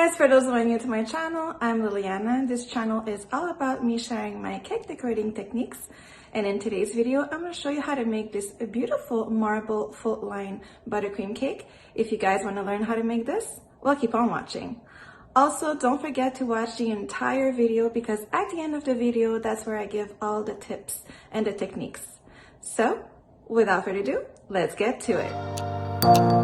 guys, for those who are new to my channel, I'm Liliana. This channel is all about me sharing my cake decorating techniques. And in today's video, I'm going to show you how to make this beautiful marble foot line buttercream cake. If you guys want to learn how to make this, well, keep on watching. Also, don't forget to watch the entire video because at the end of the video, that's where I give all the tips and the techniques. So, without further ado, let's get to it.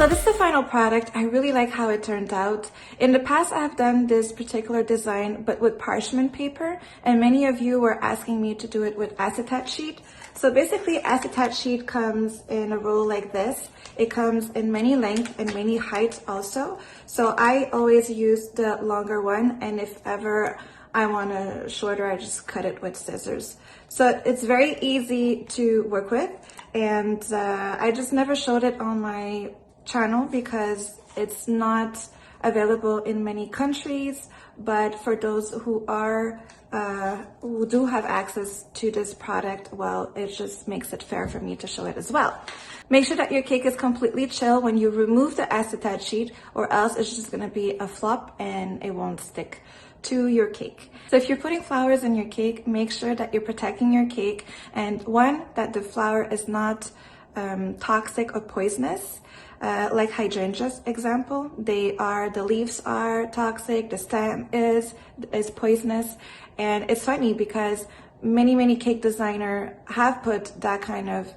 So this is the final product. I really like how it turned out. In the past, I have done this particular design, but with parchment paper, and many of you were asking me to do it with acetate sheet. So basically, acetate sheet comes in a roll like this. It comes in many lengths and many heights also. So I always use the longer one, and if ever I want a shorter, I just cut it with scissors. So it's very easy to work with, and I just never showed it on my channel because it's not available in many countries, but for those who are who do have access to this product, well, it just makes it fair for me to show it as well. Make sure that your cake is completely chill when you remove the acetate sheet, or else it's just gonna be a flop and it won't stick to your cake. So if you're putting flowers in your cake, make sure that you're protecting your cake, and one, that the flower is not toxic or poisonous. Like hydrangeas, example, the leaves are toxic, the stem is poisonous. And it's funny because many cake designers have put that kind of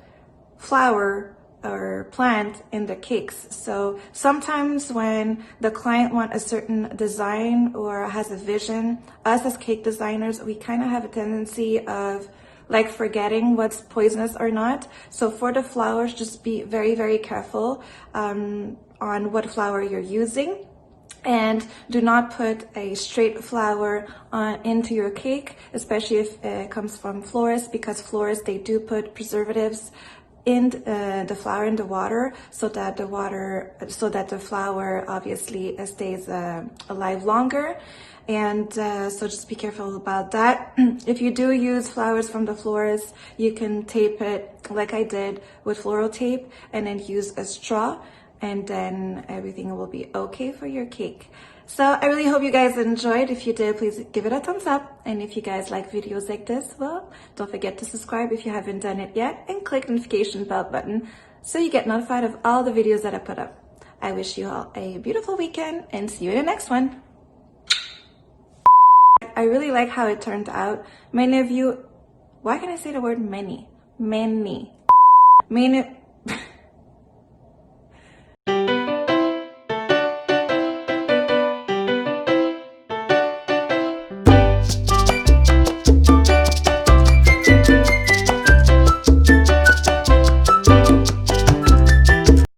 flower or plant in the cakes. So sometimes when the client wants a certain design or has a vision, us as cake designers, we kind of have a tendency of like forgetting what's poisonous or not. So for the flowers, just be very careful on what flower you're using. And do not put a straight flower into your cake, especially if it comes from florists, because florists, they do put preservatives in the flower in the water, so that the flower obviously stays alive longer. And so just be careful about that. If you do use flowers from the florist, you can tape it like I did with floral tape, and then use a straw, and then everything will be okay for your cake. So I really hope you guys enjoyed. If you did, please give it a thumbs up. And if you guys like videos like this, well, don't forget to subscribe if you haven't done it yet, and click the notification bell button so you get notified of all the videos that I put up. I wish you all a beautiful weekend, and see you in the next one. I really like how it turned out. Many of you, why can I say the word many? Many.